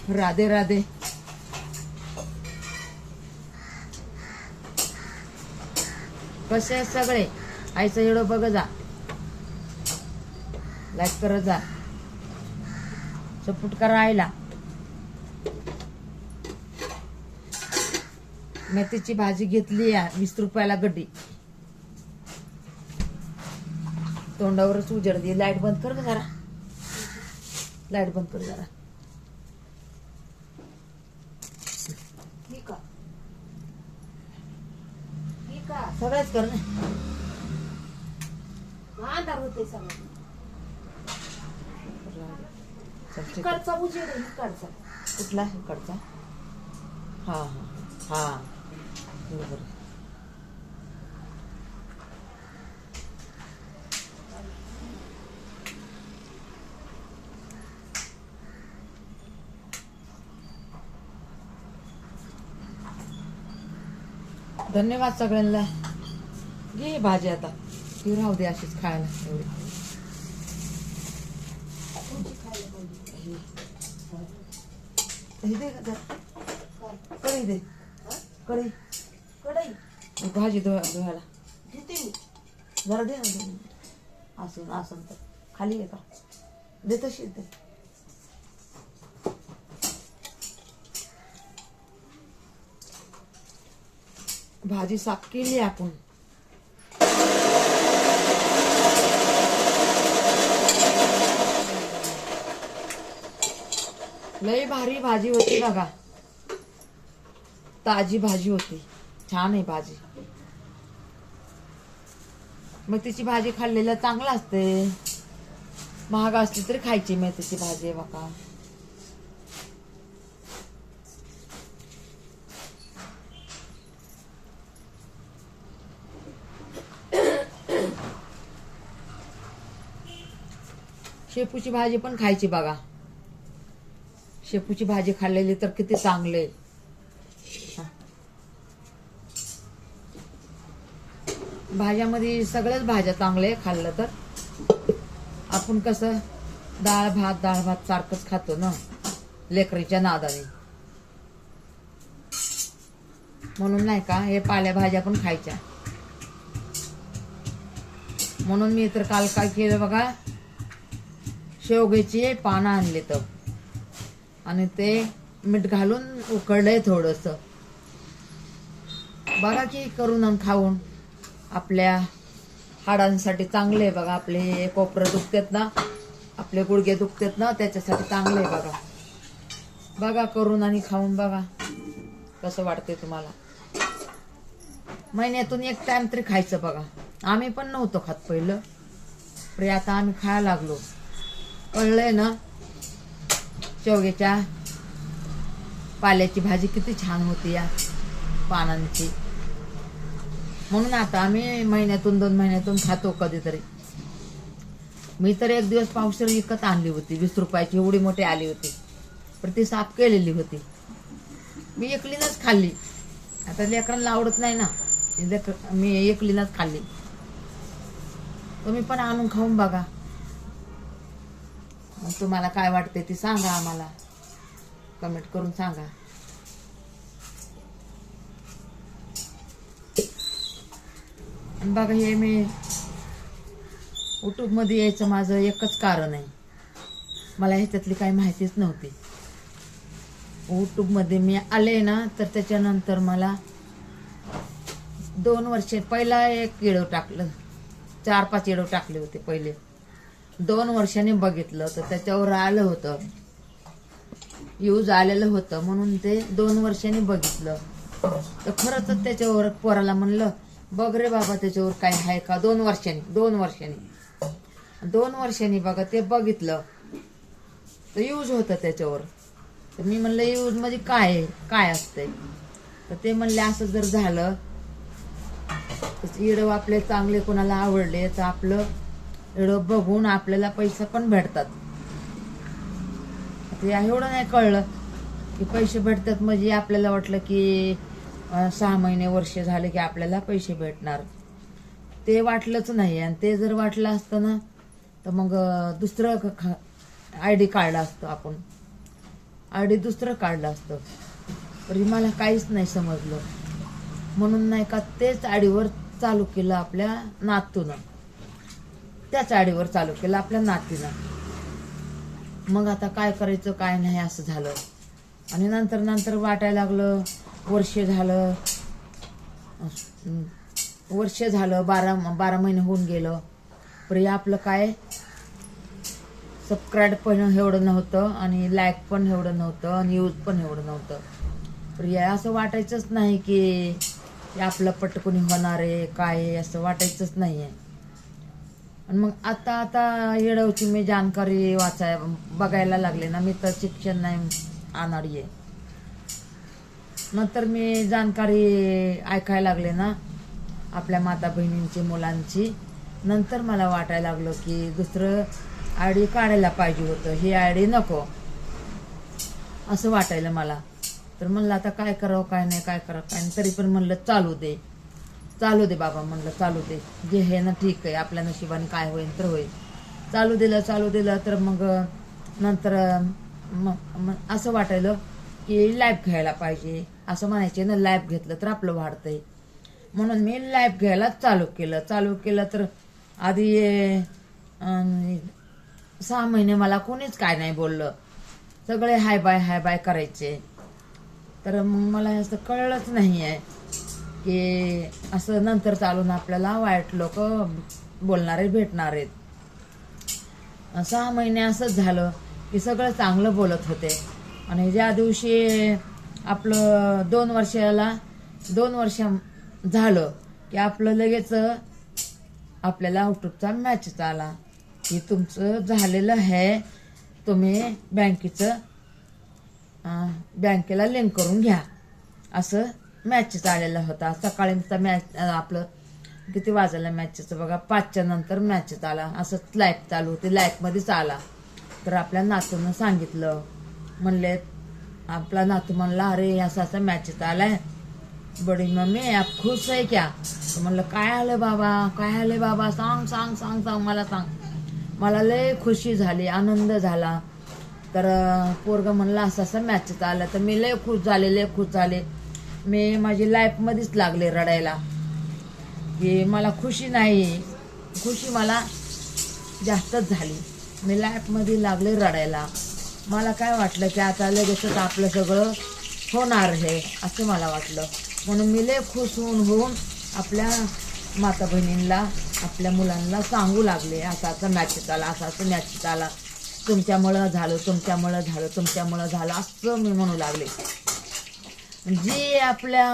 राधे राधे. कसे आहेत सगळे? आईचा व्हिडिओ बघ जा, लाईक करत जा, सपोर्ट करा आईला. मेथीची भाजी घेतली 20 रुपयाला गड्डी. तोंडावरच उजेड दे. लाईट बंद कर जरा, लाईट बंद कर जरा. सगळंच कर ना. होते सगळं. इकडचा उजेड आहे, इकडचा. कुठला इकडचा? हा हा हा बरोबर. धन्यवाद सगळ्यांना. घे भाजी आता, ती राहू दे अशीच खायला. एवढी हे दे कढई दे, कढई कढई भाजी धुवायला जरा दे ना. असं असं तर खाली आहे का? दे तशी दे. भाजी साफ केली आपण. लय भारी भाजी होती बघा, ताजी भाजी होती. छान आहे भाजी. मेथीची भाजी खाल्लेलं चांगलं असते. महाग असली तरी खायची मेथीची भाजी आहे बघा. शेपूची भाजी पण खायची बघा. शेपूची भाजी खाल्लेली तर किती चांगले. भाज्यामध्ये सगळ्याच भाज्या चांगले खाल्लं तर. आपण कसं डाळ भात सारखंच खातो ना लेकरीच्या नादाने. म्हणून नाही का हे पालेभाज्या पण खायच्या. म्हणून मी तर काल काय केलं बघा, शेवग्याची पानं आणले तर आणि ते मीठ घालून उकळलंय थोडस. बघा की करून आणि खाऊन. आपल्या हाडांसाठी चांगले आहे बघा. आपले कोपरं दुखतात ना, आपले गुडघे दुखतात ना, त्याच्यासाठी चांगले आहे बघा. बघा करून आणि खाऊन बघा कसं वाटतंय तुम्हाला. महिन्यातून एक टाइम तरी खायचं बघा. आम्ही पण नव्हतो खात पहिलं, पण आता आम्ही खायला लागलो. कळलंय ना शेवग्याच्या पाल्याची भाजी किती छान होती या पानांची. म्हणून आता आम्ही महिन्यातून 2 महिन्यातून खातो कधीतरी. मी तर एक दिवस पावशेर विकत आणली होती 20 रुपयाची. एवढी मोठी आली होती, पण ती साफ केलेली होती. मी एकलीनच खाल्ली. आता लेकरांना आवडत नाही ना, मी एकलीनच खाल्ली. तुम्ही पण आणून खाऊन बघा. तुम्हाला काय वाटते ती सांगा आम्हाला, कमेंट करून सांगा. बघा हे मी युट्यूब मध्ये यायचं माझं एकच कारण आहे. मला ह्याच्यातली काही माहितीच नव्हती. युट्यूब मध्ये मी आले ना तर त्याच्यानंतर मला 2 वर्ष पहिला एक व्हिडिओ टाकलं, 4-5 व्हिडिओ टाकले होते पहिले. 2 वर्षांनी बघितलं तर त्याच्यावर आलं होतं, यूज आलेलं होतं. म्हणून ते 2 वर्षांनी बघितलं तर खरंच त्याच्यावर पोराला म्हणलं बघ रे बाबा त्याच्यावर काय आहे का. 2 वर्षांनी बघा ते बघितलं तर यूज होतं त्याच्यावर. तर मी म्हणलं यूज म्हणजे काय असतंय. तर ते म्हणले असं जर झालं व्हिडिओ आपले चांगले कोणाला आवडले तर आपलं व्हिडिओ बघून आपल्याला पैसे पण भेटतात. एवढं नाही कळलं की पैसे भेटतात. म्हणजे आपल्याला वाटलं की 6 महिने वर्ष झाले की आपल्याला पैसे भेटणार. ते वाटलंच नाही. आणि ते जर वाटलं असतं ना तर मग दुसरं ID काढलं असतं आपण. आयडी दुसरं काढलं असतं. तरी मला काहीच नाही समजलं. म्हणून नाही का तेच आयडीवर चालू केलं आपल्या नातूनं. त्याच आयडीवर चालू केलं आपल्या नातीनं. मग आता काय करायचं काय नाही असं झालं. आणि नंतर वाटायला लागलं. वर्ष झालं 12 महिने होऊन गेलं. पण आपलं काय सबस्क्राईब पण एवढं नव्हतं आणि लाईक पण एवढं नव्हतं आणि यूज पण एवढं नव्हतं. पण असं वाटायचंच नाही की आपलं पटकून होणार आहे काय आहे असं वाटायचंच नाही आहे. आणि मग आता येडवची मी जानकारी बघायला लागले ना. मी तर शिक्षण नाही आणणारी आहे. नंतर मी जानकारी ऐकायला लागले ना आपल्या माता बहिणींची मुलांची. नंतर मला वाटायला लागलं की दुसरं आयडी काढायला पाहिजे होतं. ही आयडी नको असं वाटायला मला. तर म्हणलं आता काय करावं काय नाही काय करावं काय नाही. तरी पण म्हणलं चालू दे बाबा म्हणलं चालू दे. जे हे ना ठीक आहे आपल्या नशिबाने काय होईल तर होईल. चालू दिलं तर मग नंतर मग असं वाटायलं की लाईव्ह घ्यायला पाहिजे. असं म्हणायचे ना लाईव्ह घेतलं तर आपलं वाढतंय. म्हणून मी लाईव्ह घ्यायला चालू केलं. तर आधी 6 महिने मला कोणीच काय नाही बोललं. सगळे हाय बाय करायचे. तर मला असं कळलंच नाही आहे की असं नंतर चालून आपल्याला वाईट लोक बोलणारे भेटणार आहेत. 6 महिने असंच झालं की सगळं चांगलं बोलत होते. आणि ज्या दिवशी आपलं 2 वर्ष झालं की आपलं लगेच आपल्याला यूट्यूबचा मॅसेज आला की तुमचं झालेलं आहे. तुम्ही बँकेला लिंक करून घ्या असं मॅसेज आलेला होता. सकाळीचा मॅच आपलं किती वाजायला मॅचेचं बघा 5च्या नंतर मॅसेज आला. असंच लाईव्ह चालू होती. लाईव्हमध्येच आला. तर आपल्या नातूनं सांगितलं. म्हणले आपला नातू म्हणला अरे असं मॅसेज आलाय बडी मम्मी आप खुश आहे क्या. म्हणलं काय आलं बाबा सांग मला सांग. मला लय खुशी झाली आनंद झाला. तर पोरग म्हणला असं मॅसेज आला. तर मी लय खुश झाले. मी माझी लाईफमध्येच लागले रडायला की मला खुशी मला जास्तच झाली. मी लाईफमध्ये लागले रडायला. मला काय वाटलं की आता लगेचच आपलं सगळं होणार आहे असं मला वाटलं. म्हणून मी लय खुश होऊन आपल्या माता बहिणींना आपल्या मुलांना सांगू लागले असं मॅसेज आला तुमच्यामुळं झालं असं मी म्हणू लागले. जे आपल्या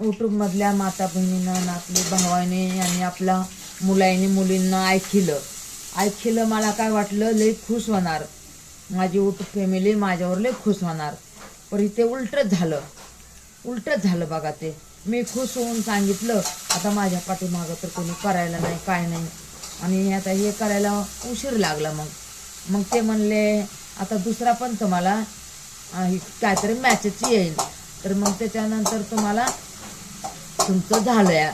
यूट्यूबमधल्या माता बहिणीनं आपल्या भावाने आणि आपल्या मुलींना ऐकलं मला काय वाटलं लय खुश होणार. माझी यूट्यूब फॅमिली माझ्यावर लय खुश होणार. पण इथे उलटच झालं बघा. ते मी खुश होऊन सांगितलं आता माझ्या पाठीमागं तर कोणी करायला नाही काय नाही. आणि आता हे करायला उशीर लागला. मग ते म्हणले आता दुसरा पण तुम्हाला काहीतरी मॅसेज येईल. तर मग त्याच्यानंतर तुम्हाला तुमचं झालंय.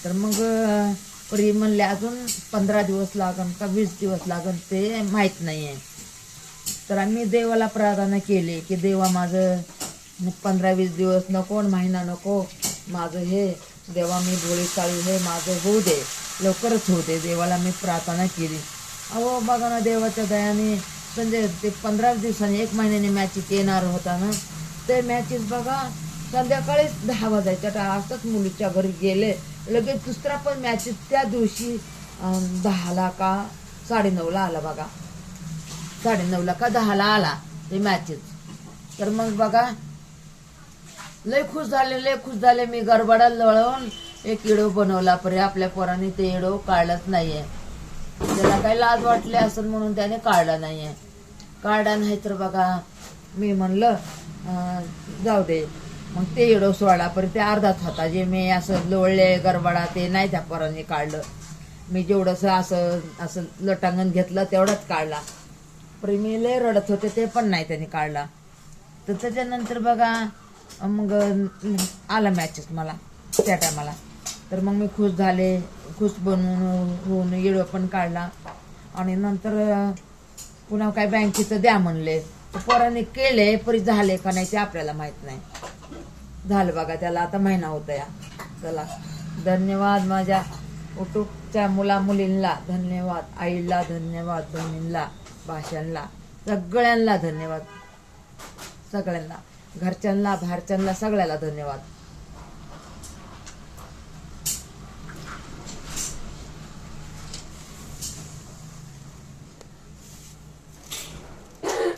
तर मग परी म्हणले अजून 15 दिवस लागन का 20 दिवस लागन ते माहीत नाही आहे. तर आम्ही देवाला प्रार्थना केली की देवा माझं 15-20 दिवस नको महिना नको माझं हे देवा मी भोळी चाळी हे माझं होऊ दे लवकरच होऊ दे. देवाला मी प्रार्थना केली. अहो बघा ना देवाच्या दयाने म्हणजे ते 15 दिवसांनी 1 महिन्याने मॅचेस येणार होता ना. ते मॅचेस बघा संध्याकाळीच 10 वाजायच्या असंच मुलीच्या घरी गेले. लगेच दुसरा पण मॅचेस त्या दिवशी 10ला का 9:30ला आला बघा. 9:30ला का 10ला आला ते मॅचेस. तर मग बघा लय खुश झाले. मी गडबडात लळवून एक व्हिडिओ बनवला. परे आपल्या पोराने ते व्हिडिओ काढलाच नाहीये. त्याला काही लाज वाटले असेल म्हणून त्याने काढला नाहीये. काढला नाही तर बघा मी म्हणलं जाऊ दे. मग ते व्हिडिओ सोडला. परत ते अर्धाच होता. जे मी असं लोळले गडबडा ते नाही त्या पोराने काढलं. मी जेवढंसं असं लटांगण घेतलं तेवढंच काढला. पण मी लय रडत होते ते पण नाही त्याने काढला. तर त्याच्यानंतर बघा मग आला मॅचेस मला त्या टायमाला. तर मग मी खुश बनवून होऊन व्हिडिओ पण काढला. आणि नंतर पुन्हा काय बँकेचं द्या म्हणले. पोरांनी केले परी झाले का नाही ते आपल्याला माहित नाही. झालं बघा, त्याला आता महिना होता या. चला, धन्यवाद माझ्या युट्यूबच्या मुलींना, धन्यवाद आईला, धन्यवाद बहिणींना, भाषांना, सगळ्यांना धन्यवाद, सगळ्यांना, घरच्यांना बाहेरच्यांना सगळ्याला धन्यवाद.